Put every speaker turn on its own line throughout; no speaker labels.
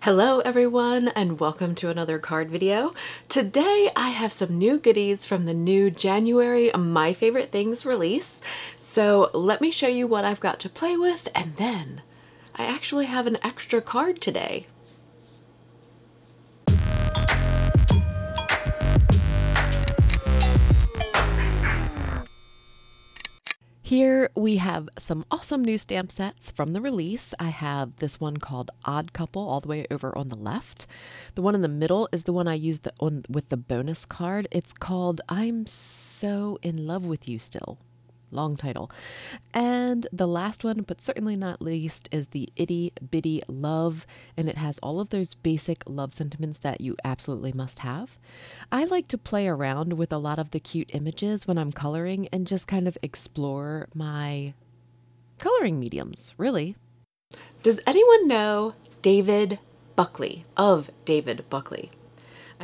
Hello everyone and welcome to another card video. Today I have some new goodies from the new January My Favorite Things release. So let me show you what I've got to play with, and then I actually have an extra card today. Here we have some awesome new stamp sets from the release. I have this one called Odd Couple all the way over on the left. The one in the middle is the one I used with the bonus card. It's called I'm So in Love with You Still. Long title. And the last one, but certainly not least, is the Itty Bitty Love, and it has all of those basic love sentiments that you absolutely must have. I like to play around with a lot of the cute images when I'm coloring and just kind of explore my coloring mediums, really. Does anyone know David Buckley of David Buckley?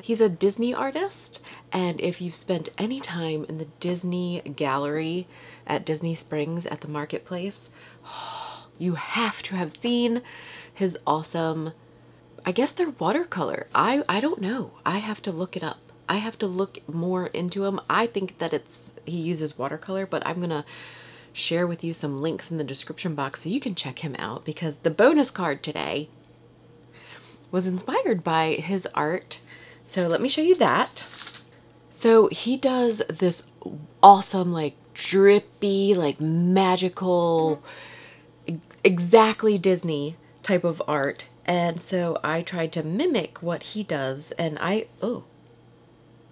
He's a Disney artist, and if you've spent any time in the Disney gallery at Disney Springs at the marketplace, you have to have seen his awesome, I guess they're watercolor. I don't know. I have to look it up. I have to look more into him. I think that he uses watercolor, but I'm gonna share with you some links in the description box so you can check him out, because the bonus card today was inspired by his art. So let me show you that. So he does this awesome, like drippy, like magical, exactly Disney type of art. And so I tried to mimic what he does, and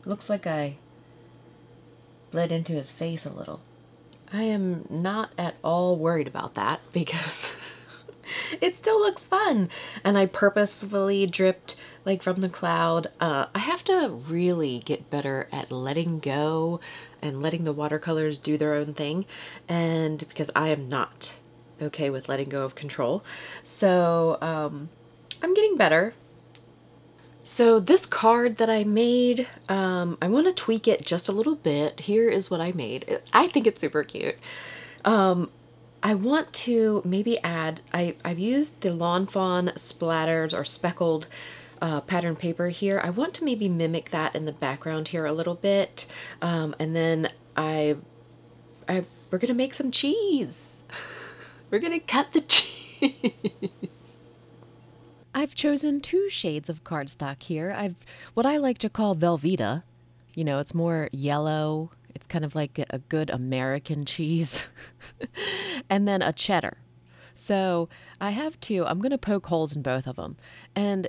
looks like I bled into his face a little. I am not at all worried about that because it still looks fun. And I purposefully dripped like from the cloud. I have to really get better at letting go and letting the watercolors do their own thing, and because I am not okay with letting go of control. So I'm getting better. So this card that I made, I want to tweak it just a little bit. Here is what I made. I think it's super cute. I want to maybe add, I've used the Lawn Fawn splatters or speckled pattern paper here. I want to maybe mimic that in the background here a little bit. And then we're gonna make some cheese. We're gonna cut the cheese. I've chosen two shades of cardstock here. What I like to call Velveeta. You know, it's more yellow. It's kind of like a good American cheese. And then a cheddar. So I have two. I'm going to poke holes in both of them. And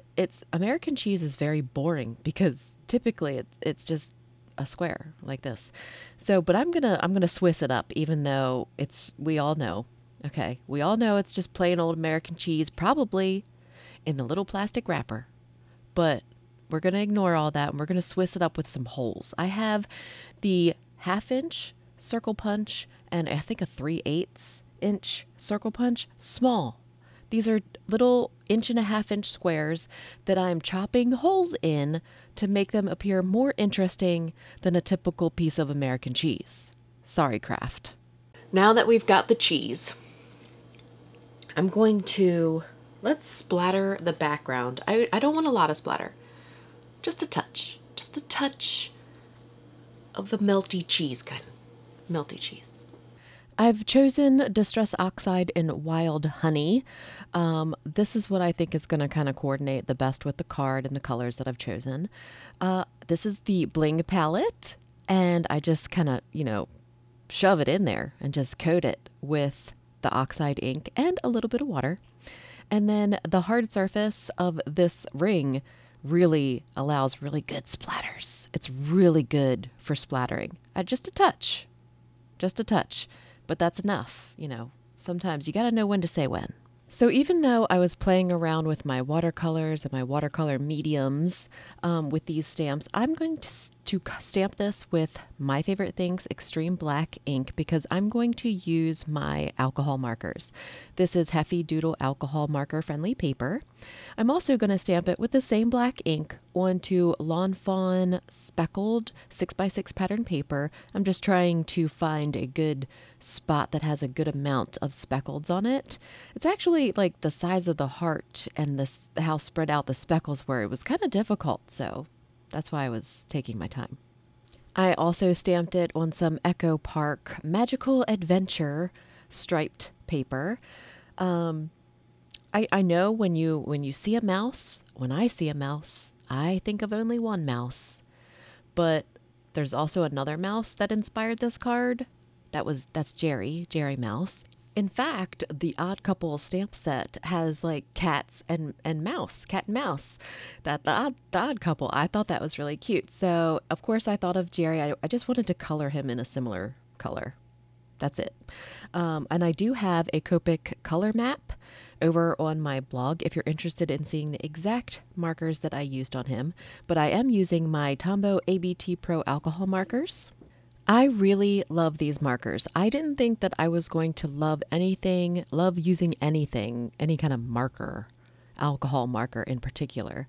American cheese is very boring because typically it's just a square like this. So, but I'm going to Swiss it up, even though we all know it's just plain old American cheese, probably in a little plastic wrapper. But we're going to ignore all that, and we're going to Swiss it up with some holes. I have the 1/2 inch circle punch and I think a 3/8 inch circle punch, small. These are little 1.5 inch squares that I'm chopping holes in to make them appear more interesting than a typical piece of American cheese. Sorry, craft. Now that we've got the cheese, I'm going to, let's splatter the background. I don't want a lot of splatter. Just a touch of the melty cheese kind. Melty cheese. I've chosen Distress Oxide in Wild Honey. This is what I think is going to kind of coordinate the best with the card and the colors that I've chosen. This is the Bling palette, and I just kind of, shove it in there and just coat it with the Oxide ink and a little bit of water. And then the hard surface of this ring really allows really good splatters. It's really good for splattering. Just a touch. But that's enough, Sometimes you got to know when to say when. So even though I was playing around with my watercolors and my watercolor mediums with these stamps, I'm going to stamp this with My Favorite Things Extreme Black ink because I'm going to use my alcohol markers. This is Heffy Doodle alcohol marker friendly paper. I'm also going to stamp it with the same black ink onto Lawn Fawn speckled 6x6 pattern paper. I'm just trying to find a good spot that has a good amount of speckles on it. It's actually like the size of the heart and this how spread out the speckles were. It was kind of difficult, so that's why I was taking my time. I also stamped it on some Echo Park Magical Adventure striped paper. I know when you see a mouse, when I see a mouse, I think of only one mouse. But there's also another mouse that inspired this card. That's Jerry Mouse. In fact, the Odd Couple stamp set has like cats and mouse, cat and mouse. The odd Couple, I thought that was really cute. So of course I thought of Jerry. I just wanted to color him in a similar color. That's it. And I do have a Copic color map over on my blog if you're interested in seeing the exact markers that I used on him. But I am using my Tombow ABT Pro alcohol markers. I really love these markers. I didn't think that I was going to love using anything, any kind of marker, alcohol marker in particular,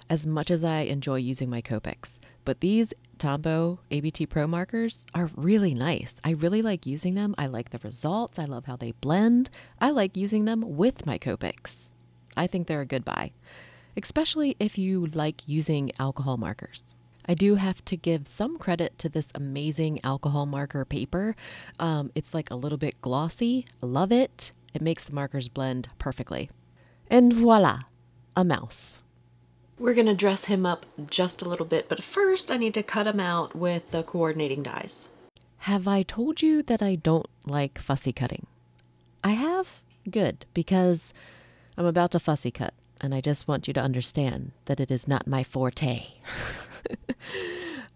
as much as I enjoy using my Copics. But these Tombow ABT Pro markers are really nice. I really like using them. I like the results. I love how they blend. I like using them with my Copics. I think they're a good buy, especially if you like using alcohol markers. I do have to give some credit to this amazing alcohol marker paper. It's like a little bit glossy. I love it. It makes the markers blend perfectly. And voila, a mouse. We're going to dress him up just a little bit, but first I need to cut him out with the coordinating dies. Have I told you that I don't like fussy cutting? I have? Good, because I'm about to fussy cut, and I just want you to understand that it is not my forte.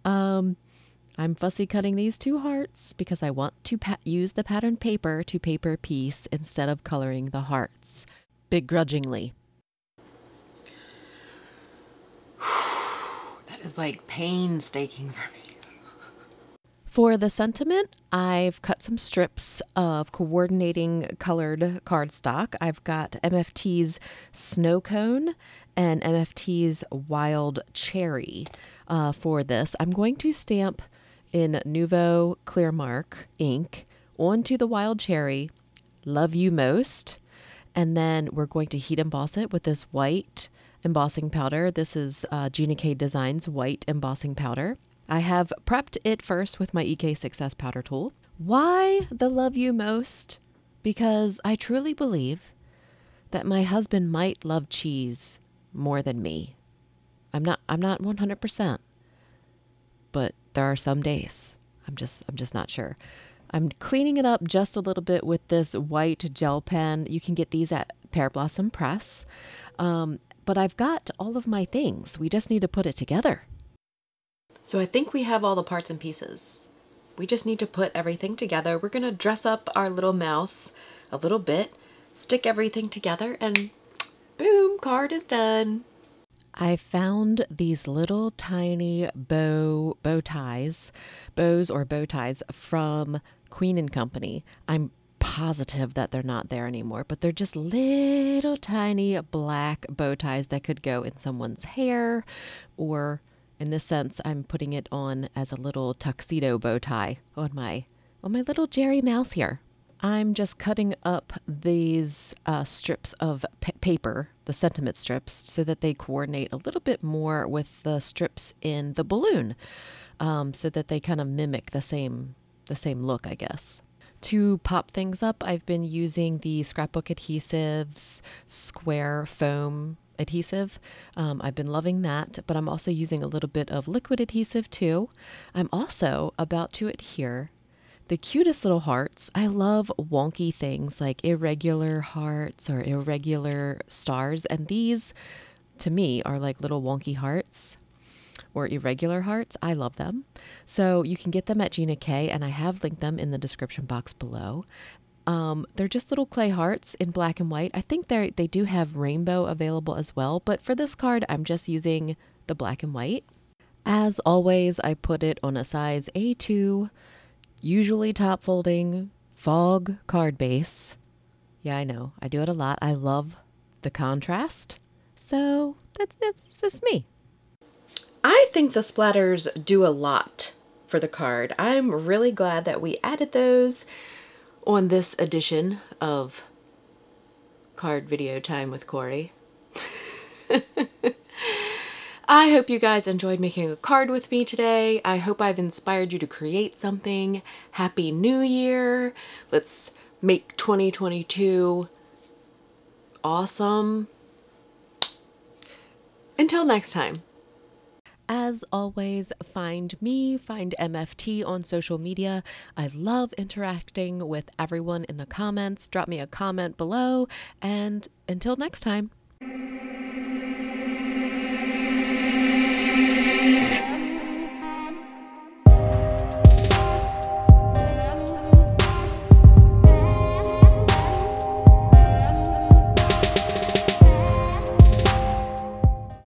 I'm fussy cutting these two hearts because I want to use the patterned paper to paper piece instead of coloring the hearts, begrudgingly. That is like painstaking for me. For the sentiment, I've cut some strips of coordinating colored cardstock. I've got MFT's Snow Cone and MFT's Wild Cherry. For this, I'm going to stamp in Nuvo Clear Mark ink onto the Wild Cherry, Love You Most, and then we're going to heat emboss it with this white embossing powder. This is Gina K Designs white embossing powder. I have prepped it first with my EK Success powder tool. Why the Love You Most? Because I truly believe that my husband might love cheese more than me. I'm not 100%, but there are some days I'm just not sure. I'm cleaning it up just a little bit with this white gel pen. You can get these at Pearblossom Press. But I've got all of my things. We just need to put it together. So I think we have all the parts and pieces. We just need to put everything together. We're going to dress up our little mouse a little bit, stick everything together, and boom, card is done. I found these little tiny bows or bow ties from Queen & Company. I'm positive that they're not there anymore, but they're just little tiny black bow ties that could go in someone's hair, or in this sense, I'm putting it on as a little tuxedo bow tie on my little Jerry mouse here. I'm just cutting up these strips of paper, the sentiment strips, so that they coordinate a little bit more with the strips in the balloon, so that they kind of mimic the same look, I guess. To pop things up, I've been using the Scrapbook Adhesives square foam adhesive. I've been loving that, but I'm also using a little bit of liquid adhesive too. I'm also about to adhere the cutest little hearts. I love wonky things like irregular hearts or irregular stars, and these to me are like little wonky hearts or irregular hearts. I love them. So you can get them at Gina K, and I have linked them in the description box below. They're just little clay hearts in black and white. I think they do have rainbow available as well, but for this card, I'm just using the black and white. As always, I put it on a size A2, usually top folding, fog card base. Yeah, I know. I do it a lot. I love the contrast. So that's just me. I think the splatters do a lot for the card. I'm really glad that we added those. on this edition of Card Video Time with Corey. I hope you guys enjoyed making a card with me today. I hope I've inspired you to create something. Happy New Year. Let's make 2022 awesome. Until next time. As always, find me, find MFT on social media. I love interacting with everyone in the comments. Drop me a comment below, and until next time.